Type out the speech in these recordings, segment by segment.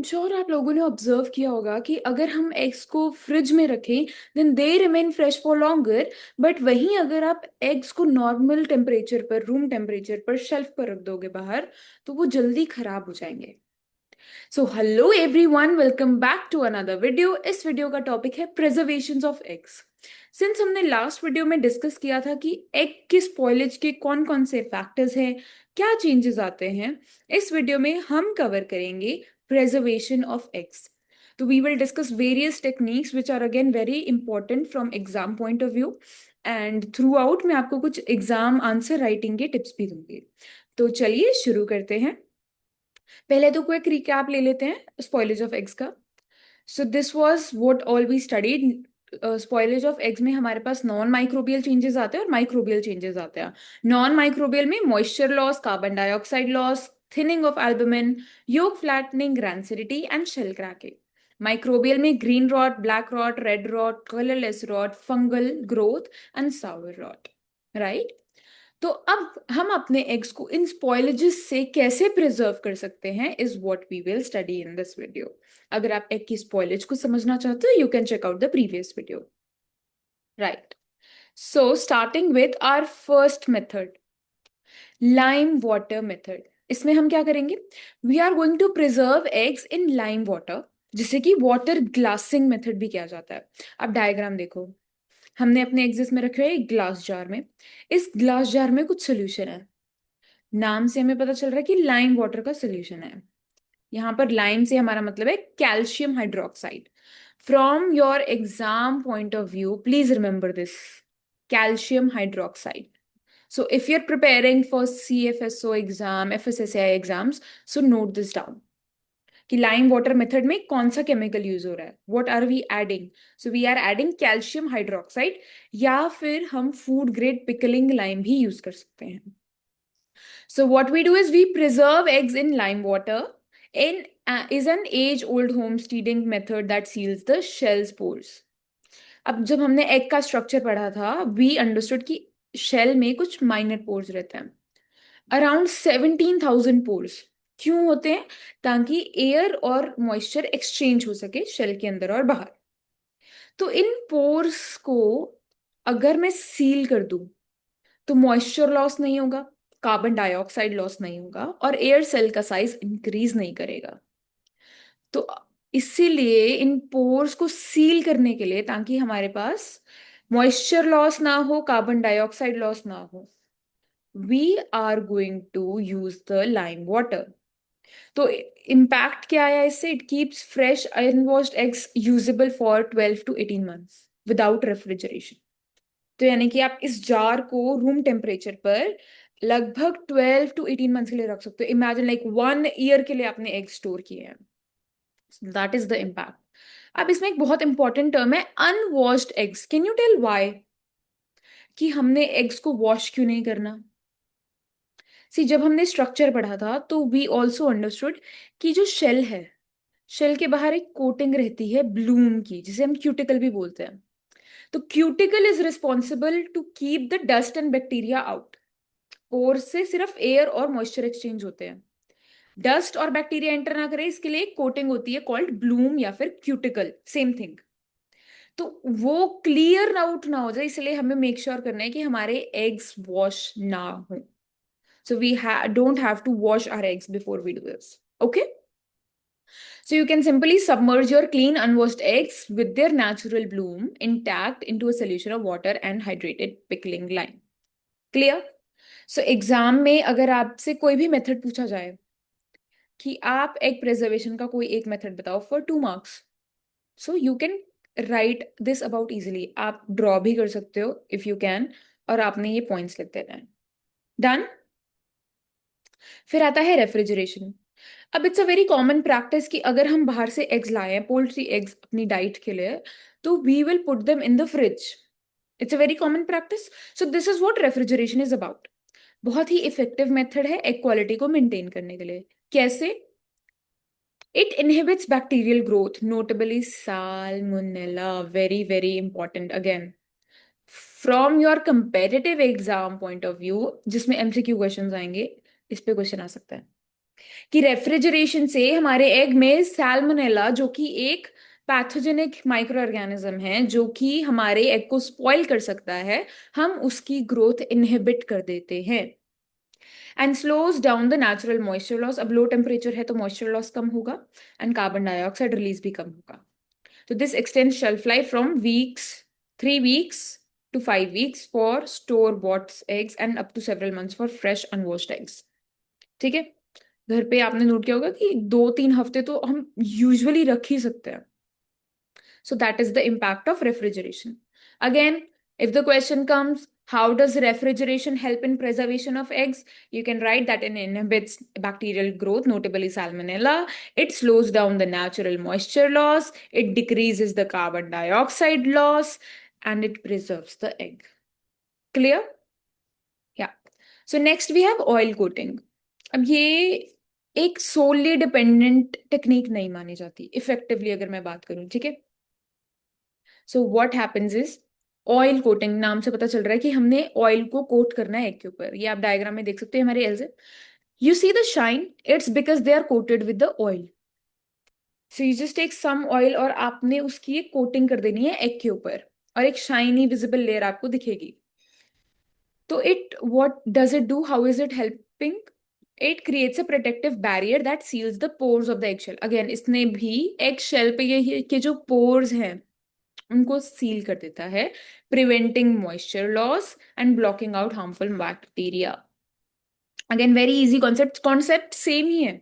Sure आप लोगों ने ऑब्जर्व किया होगा कि अगर हम एग्स को फ्रिज में रखें then they remain fresh for longer. But वहीं अगर आप एग्स को नॉर्मल टेम्परेचर पर रूम टेम्परेचर पर शेल्फ पर रख दोगे बाहर तो वो जल्दी खराब हो जाएंगे। So hello everyone, welcome back to another video. इस वीडियो का टॉपिक है प्रिजर्वेशन ऑफ एग्स। सिंस हमने लास्ट वीडियो में डिस्कस किया था कि एग के स्पॉइलेज के कौन कौन से फैक्टर्स हैं, क्या चेंजेस आते हैं, इस वीडियो में हम कवर करेंगे प्रिजर्वेशन ऑफ एग्स। तो we will discuss various techniques which are again very important from exam point of view. And throughout मैं आपको कुछ एग्जाम आंसर राइटिंग के टिप्स भी दूंगी। तो चलिए शुरू करते हैं। पहले तो क्विक रिकैप ले लेते हैं स्पॉइलेज ऑफ एग्स का। So this was what all we studied. Spoilage of eggs में हमारे पास नॉन माइक्रोबियल चेंजेस आते हैं और माइक्रोबियल चेंजेस आते हैं। नॉन माइक्रोबियल में moisture loss, carbon dioxide loss, thinning of albumin, yolk flattening, rancidity and shell cracking. Microbial में green rot, black rot, red rot, colourless rot, fungal growth and sour rot. Right. तो अब हम अपने eggs को इन स्पॉइलेजेस से कैसे preserve कर सकते हैं is what we will study in this video. अगर आप एग की स्पॉइलेज को समझना चाहते हो you can check out the previous video. Right. So starting with our first method, lime water method. इसमें हम क्या करेंगे? We are going to preserve eggs in lime water, जिसे कि वाटर ग्लासिंग मेथड भी किया जाता है। अब डायग्राम देखो, हमने अपने एग्जिस में रखे हैं एक ग्लास जार में। इस ग्लास जार में कुछ सोल्यूशन है। नाम से हमें पता चल रहा है कि लाइम वाटर का सोल्यूशन है। यहां पर लाइम से हमारा मतलब है calcium hydroxide. From your exam point of view please remember this, calcium hydroxide. So if you're preparing for CFSO exam, FSSAI exams, so note this down कि लाइम वाटर मेथड में कौन सा केमिकल यूज हो रहा है, what are we adding. So we are adding calcium hydroxide, या फिर हम फूड ग्रेड पिकलिंग लाइम भी यूज कर सकते हैं। So what we do is we preserve eggs in lime water. In is an age-old homesteading method that seals the shell spores. अब जब हमने एग का स्ट्रक्चर पढ़ा था वी अंडरस्टूड कि शेल में कुछ माइनर पोर्स रहते हैं। अराउंड 17,000 पोर्स क्यों होते हैं? ताकि एयर और मॉइस्चर एक्सचेंज हो सके शेल के अंदर और बाहर। तो इन पोर्स को अगर मैं सील कर दूं तो मॉइस्चर लॉस नहीं होगा, कार्बन डाइऑक्साइड लॉस नहीं होगा और एयर सेल का साइज इंक्रीज नहीं करेगा। तो इसीलिए इन पोर्स को सील करने के लिए, ताकि हमारे पास मॉइस्चर लॉस ना हो, कार्बन डाइऑक्साइड लॉस ना हो, we are going to use the lime water. तो इम्पैक्ट क्या आया इससे? It keeps fresh unwashed eggs usable for 12 to 18 months without refrigeration. तो यानी कि आप इस जार को रूम टेम्परेचर पर लगभग 12 to 18 मंथ्स के लिए रख सकते हो। इमेजिन लाइक 1 ईयर के लिए आपने एग स्टोर किए हैं। That is the impact. अब इसमें एक बहुत इंपॉर्टेंट टर्म है unwashed eggs. Can you tell why कि हमने एग्स को वॉश क्यों नहीं करना? सी, जब हमने स्ट्रक्चर पढ़ा था तो वी ऑल्सो अंडरस्टूड कि जो शेल है, शेल के बाहर एक कोटिंग रहती है ब्लूम की, जिसे हम क्यूटिकल भी बोलते हैं। तो cuticle is responsible to keep the dust and bacteria out. Pore से सिर्फ एयर और मॉइस्चर एक्सचेंज होते हैं, डस्ट और बैक्टीरिया एंटर ना करे इसके लिए एक कोटिंग होती है कॉल्ड ब्लूम या फिर क्यूटिकल, सेम थिंग। तो वो क्लियर आउट ना हो जाए इसलिए हमें मेक श्योर करना है कि हमारे एग्स वॉश ना हो। So we don't have to wash our eggs before we do this. Okay. So you can simply submerge your clean unwashed eggs with their natural bloom intact into a solution of water and hydrated pickling lime. Clear? So exam में अगर आपसे कोई भी method पूछा जाए कि आप egg preservation का कोई एक मेथड बताओ for 2 marks, so you can write this about easily. आप ड्रॉ भी कर सकते हो इफ यू कैन, और आपने ये पॉइंट्स लिख देना है। डन। फिर आता है रेफ्रिजरेशन। अब it's a very common practice कि अगर हम बाहर से एग्स लाए हैं, पोल्ट्री एग्स अपनी डाइट के लिए, तो we will put them in the fridge. It's a very common practice. So this is what refrigeration is about. बहुत ही इफेक्टिव मेथड है एग क्वालिटी को मेंटेन करने के लिए। कैसे? It inhibits bacterial growth, notably salmonella. Very very important again from your competitive exam point of view, जिसमें MCQ questions आएंगे, इस पे क्वेश्चन आ सकता है। कि रेफ्रिजरेशन से हमारे एग में सैल्मोनेला, जो कि एक पैथोजेनिक माइक्रो ऑर्गेनिज्म है जो कि हमारे एग को स्पॉइल कर सकता है, हम उसकी ग्रोथ इनहिबिट कर देते हैं and slows down the natural moisture loss. अब लो टेम्परेचर है तो मॉइस्चर लॉस कम होगा एंड कार्बन डाइऑक्साइड रिलीज भी कम होगा। तो this x tends shelf life from weeks 3 weeks to 5 weeks for store bought eggs and up to several months for fresh unwashed eggs। ठीक है, घर पे आपने नोट किया होगा कि 2-3 हफ्ते तो हम यूजुअली रख ही सकते हैं। So that is the impact of refrigeration. Again, if the question comes, how does refrigeration help in preservation of eggs? You can write that it inhibits bacterial growth, notably Salmonella. It slows down the natural moisture loss. It decreases the carbon dioxide loss, and it preserves the egg. Clear? Yeah. So next we have oil coating. अब ये एक solely dependent technique नहीं मानी जाती effectively, अगर मैं बात करूं, ठीक है। So what happens is, oil coating नाम से पता चल रहा है कि हमने ऑयल को कोट करना है एग के ऊपर। ये आप डायग्राम में देख सकते हैं हमारे एल से। You see the shine, it's because they are coated with the oil. So you just take some oil और आपने उसकी एक कोटिंग कर देनी है एग के ऊपर, और एक शाइनी विजिबल लेयर आपको दिखेगी। तो it what does it do, how is it helping? It creates a protective barrier that seals the pores of the egg shell. Again इसने भी एग शेल पे ये के जो पोर्स हैं उनको सील कर देता है, preventing moisture loss and blocking out harmful bacteria. Again very easy concept, concept same ही है।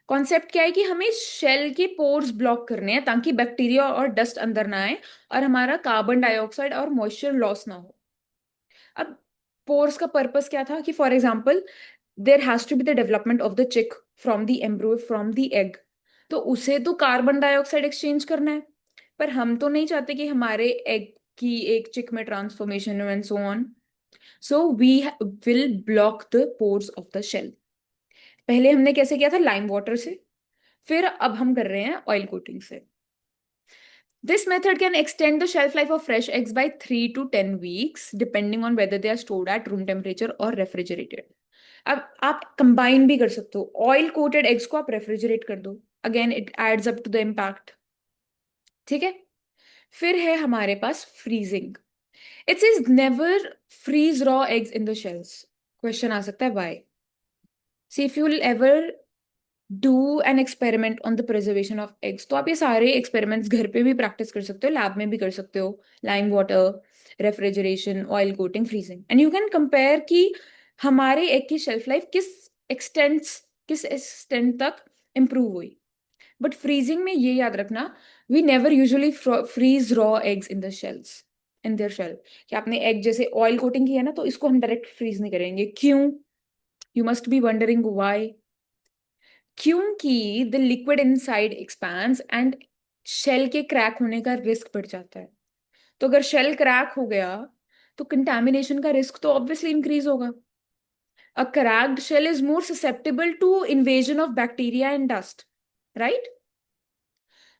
कॉन्सेप्ट क्या है कि हमें शेल के पोर्स ब्लॉक करने हैं ताकि बैक्टीरिया और डस्ट अंदर ना आए और हमारा कार्बन डाइऑक्साइड और मॉइस्चर लॉस ना हो। अब पोर्स का पर्पस क्या था कि for example there has to be the development of the chick from the embryo from the egg, तो उसे तो कार्बन डाइऑक्साइड एक्सचेंज करना है, पर हम तो नहीं चाहते कि हमारे एग की एक चिक में ट्रांसफॉर्मेशन हो and so on. So we will block the pores of the shell. पहले हमने कैसे किया था, लाइम वाटर से, फिर अब हम कर रहे हैं ऑयल कोटिंग से। This method can extend the shelf life of fresh eggs by 3 to 10 weeks, depending on whether they are stored at room temperature or refrigerated. अब आप कंबाइन भी कर सकते हो, ऑयल कोटेड एग्स को आप रेफ्रिजरेट कर दो, again it adds up to the impact. ठीक है, फिर है हमारे पास freezing. It is never freeze raw eggs in the shells. Question आ सकता है why. See if you will ever do an experiment on the preservation of eggs, तो आप ये सारे एक्सपेरिमेंट्स घर पे भी प्रैक्टिस कर सकते हो, लैब में भी कर सकते हो। Lime water, refrigeration, oil coating, freezing, and you can compare कि हमारे एग की शेल्फ लाइफ किस एक्सटेंट तक इंप्रूव हुई। बट फ्रीजिंग में ये याद रखना, we never usually freeze raw eggs in the shells, in their shell. कि आपने एग जैसे ऑयल कोटिंग की है ना, तो इसको हम डायरेक्ट फ्रीज नहीं करेंगे। क्यों? You must be wondering why. क्योंकि the liquid inside expands and shell के क्रैक होने का रिस्क बढ़ जाता है। तो अगर शेल क्रैक हो गया तो कंटामिनेशन का रिस्क तो ऑब्वियसली इंक्रीज होगा। A cracked shell is more susceptible to invasion of bacteria and dust, right?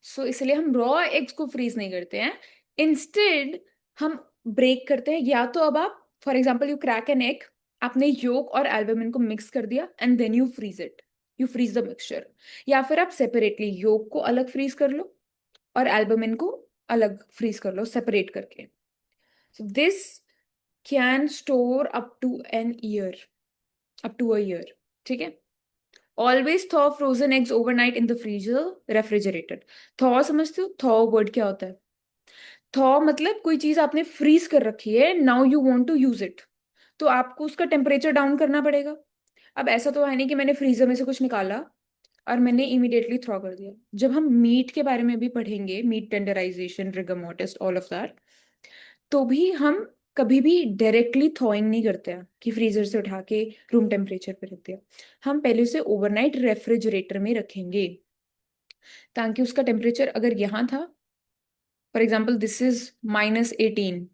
So इसलिए हम रॉ एग्स को फ्रीज नहीं करते हैं, इंस्टेड हम ब्रेक करते हैं। या तो अब आप for example you crack an egg, आपने योक और एल्बुमिन को मिक्स कर दिया and then you freeze it, you freeze the mixture. या फिर आप सेपरेटली योक को अलग फ्रीज कर लो और एल्बुमिन को अलग फ्रीज कर लो सेपरेट करके। So this can store up to an year, up to a year. ठीक है, always thaw frozen eggs overnight in the freezer refrigerated. Thaw समझते हो? थॉ वर्ड क्या होता है? थॉ मतलब कोई चीज आपने फ्रीज कर रखी है, now you want to use it, तो आपको उसका टेम्परेचर डाउन करना पड़ेगा। अब ऐसा तो है नहीं कि मैंने फ्रीजर में से कुछ निकाला और मैंने इमीडिएटली थ्रो कर दिया। जब हम मीट के बारे में भी पढ़ेंगे, meat tenderisation, rigor mortis, all of that, तो भी हम कभी भी डायरेक्टली थॉइंग नहीं करते हैं कि फ्रीजर से उठा के रूम टेम्परेचर पे रख दिया। हम पहले उसे ओवरनाइट रेफ्रिजरेटर में रखेंगे ताकि उसका टेम्परेचर अगर यहाँ था, फॉर एग्जाम्पल दिस इज -18,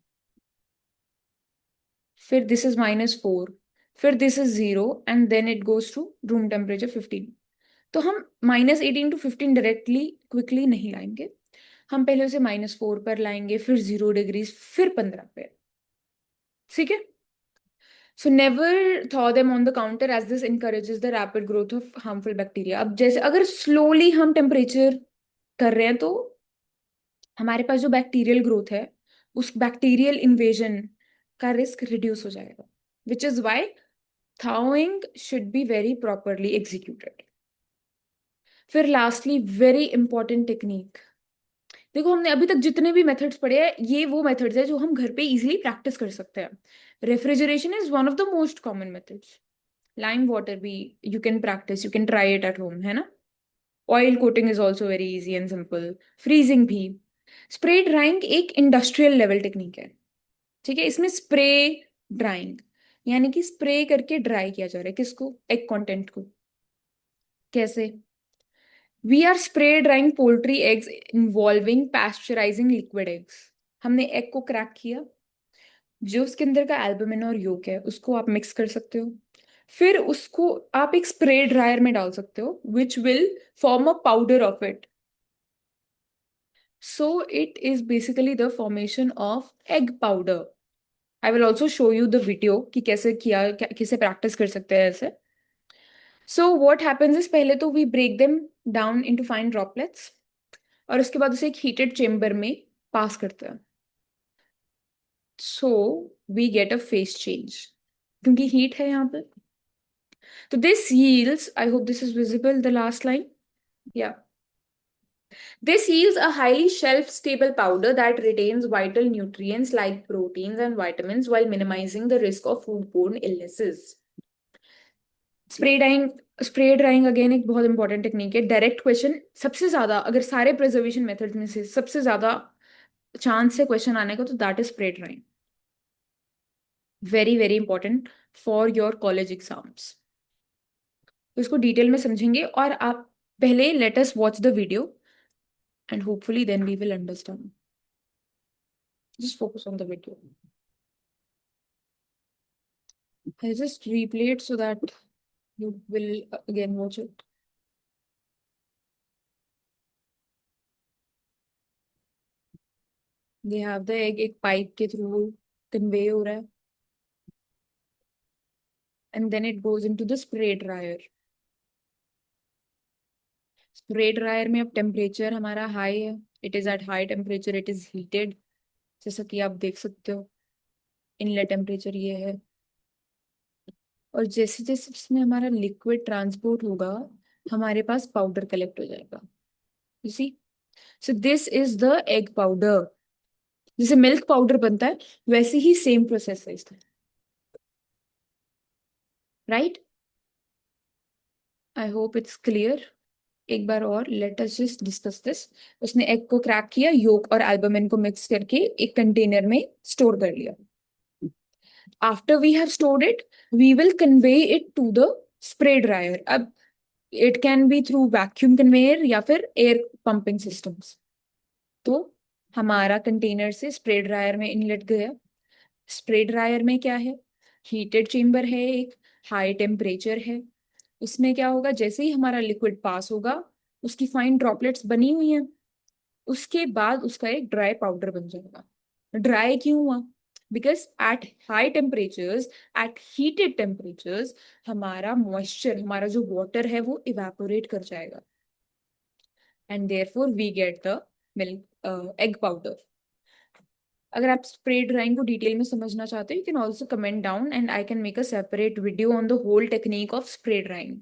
फिर दिस इज -4, फिर this is 0 and then it goes to room temperature 15। तो हम -18 to 15 डायरेक्टली क्विकली नहीं लाएंगे, हम पहले उसे -4 पर लाएंगे, फिर 0 डिग्रीज, फिर 15 पे। ठीक है, So never thaw them on the counter as this encourages the rapid growth of harmful bacteria. अब जैसे अगर slowly हम टेम्परेचर कर रहे हैं तो हमारे पास जो बैक्टीरियल ग्रोथ है उस बैक्टीरियल इन्वेजन का रिस्क रिड्यूस हो जाएगा, which is why thawing should be very properly executed. फिर लास्टली वेरी इंपॉर्टेंट टेक्निक, देखो हमने अभी तक जितने भी मेथड्स पढ़े हैं ये वो मेथड्स है जो हम घर पे इजीली प्रैक्टिस कर सकते हैं. Refrigeration is one of the most common methods. Lime water भी you can practise, you can try it at home, है ना. Oil coating is also very easy and simple. Freezing भी. स्प्रे ड्राइंग एक industrial level technique है, ठीक है. इसमें spray drawing यानी कि स्प्रे करके ड्राई किया जा रहा है किसको, एग कंटेंट को. कैसे? We are spray drying poultry eggs involving pasteurising liquid eggs. हमने एग को क्रैक किया, जो उसके अंदर का एल्बुमिन और योक है उसको आप मिक्स कर सकते हो, फिर उसको आप एक स्प्रे ड्रायर में डाल सकते हो which will form a powder of it. So it is basically the formation of egg powder. I will also show you the video कि कैसे किया, कैसे प्रैक्टिस कर सकते हैं ऐसे. सो वॉट हैपन्स इज पहले तो we break them down into fine droplets और उसके बाद उसे एक हीटेड चेम्बर में पास करते हैं. So we get a phase change क्योंकि हीट है यहाँ पे. तो this yields, I hope this is visible, the last line. Yeah. This yields a highly shelf-stable powder that retains vital nutrients like proteins and vitamins while minimizing the risk of foodborne illnesses. Spray drawing again एक बहुत important technique है. Direct question सबसे ज्यादा, अगर सारे preservation method में से सबसे ज्यादा चांस है क्वेश्चन आने का तो that is spray drawing. Very very important for your college exams. तो इसको डिटेल में समझेंगे और आप पहले let us watch the video and hopefully then we will understand. Just focus on the video. I'll just replay it so that you will again watch it. They have the egg एक pipe के through convey हो रहा है and then it goes into the spray dryer. Spray dryer में अब temperature हमारा high है, it is at high temperature, it is heated, जैसा कि आप देख सकते हो. इनलेट टेम्परेचर ये है और जैसे जैसे इसमें हमारा लिक्विड ट्रांसपोर्ट होगा हमारे पास पाउडर कलेक्ट हो जाएगा. You see, so this is the egg powder. जैसे मिल्क पाउडर बनता है वैसे ही सेम प्रोसेस है इसका, right. I hope it's clear. एक बार और let us just discuss this. उसने एग को क्रैक किया, योक और एल्बुमिन को मिक्स करके एक कंटेनर में स्टोर कर लिया. After we have stored it we will convey it to the spray dryer. अब it can be through vacuum conveyor या फिर एयर पंपिंग सिस्टम्स. तो हमारा कंटेनर से स्प्रे ड्रायर में इनलेट गया. स्प्रे ड्रायर में क्या है, हीटेड चेम्बर है, एक हाई टेम्परेचर है. उसमें क्या होगा, जैसे ही हमारा लिक्विड पास होगा उसकी फाइन ड्रॉपलेट्स बनी हुई हैं, उसके बाद उसका एक ड्राई पाउडर बन जाएगा. ड्राई क्यों हुआ, because at high temperatures, at heated temperatures हमारा मॉइस्चर, हमारा जो वाटर है वो इवेपोरेट कर जाएगा and therefore we get the milk egg powder. अगर आप स्प्रे ड्राइंग को डिटेल में समझना चाहते हो you can also comment down and I can make a separate video on the whole technique of spray drying,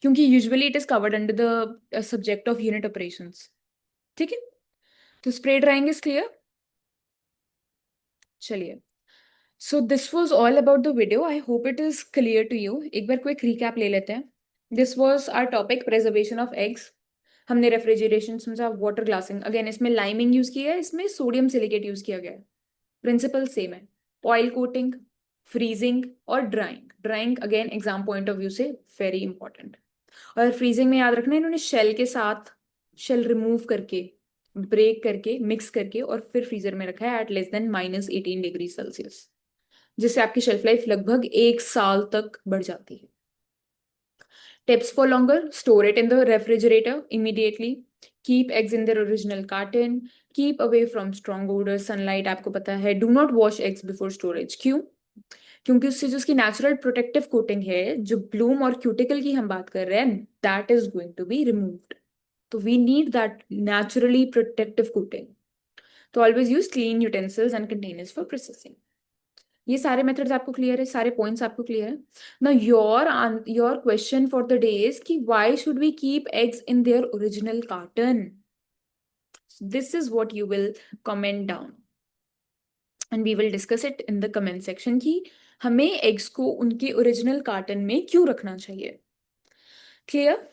क्योंकि usually it is covered under the subject of unit operations. ठीक है, तो spray drying is clear. चलिए, so this was all about the video. I hope it is clear to you. एक बार quick recap ले लेते हैं. This was our topic, preservation of eggs. हमने रेफ्रिजरेशन समझा, वाटर ग्लासिंग, अगेन इसमें liming use किया है, इसमें सोडियम सिलिकेट यूज किया गया है. प्रिंसिपल सेम है. ऑयल कोटिंग, फ्रीजिंग और drying. Drying again exam point of view से वेरी इंपॉर्टेंट. और फ्रीजिंग में याद रखना इन्होंने शेल के साथ शेल रिमूव करके, ब्रेक करके, मिक्स करके और फिर फ्रीजर में रखा है at less than -18 degree Celsius, जिससे आपकी शेल्फ लाइफ लगभग 1 साल तक बढ़ जाती है. Tips for longer: store it in the refrigerator immediately. Keep eggs in their original carton. Keep away from strong odors, sunlight आपको पता है. Do not wash eggs before storage. क्यों? क्योंकि उससे जो उसकी नेचुरल प्रोटेक्टिव कोटिंग है, जो ब्लूम और क्यूटिकल की हम बात कर रहे हैं, that is going to be removed. तो we need that naturally protective coating. तो always use clean utensils and containers for processing. ये सारे मेथड्स आपको क्लियर है, सारे पॉइंट्स आपको क्लियर है ना. Your question for the day is कि why should we keep eggs in their original carton. This is what you will comment down and we will discuss it in the comment section कि हमें eggs को उनके original carton में क्यों रखना चाहिए. Clear?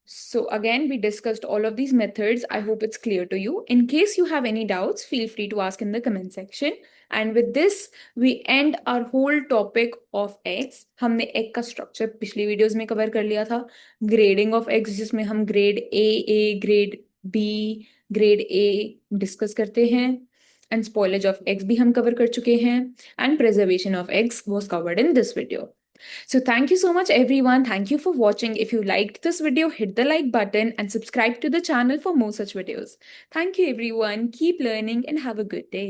So again, we discussed all of these methods. I hope it's clear to you. In case you have any doubts, feel free to ask in the comment section. And with this, we end our whole topic of eggs. हमने egg का structure पिछली videos में cover कर लिया था. Grading of eggs जिसमें हम grade A, grade B, grade A discuss करते हैं. And spoilage of eggs भी हम कवर कर चुके हैं. And preservation of eggs was covered in this video. So thank you so much everyone. Thank you for watching. If you liked this video, hit the like button and subscribe to the channel for more such videos. Thank you everyone. Keep learning and have a good day.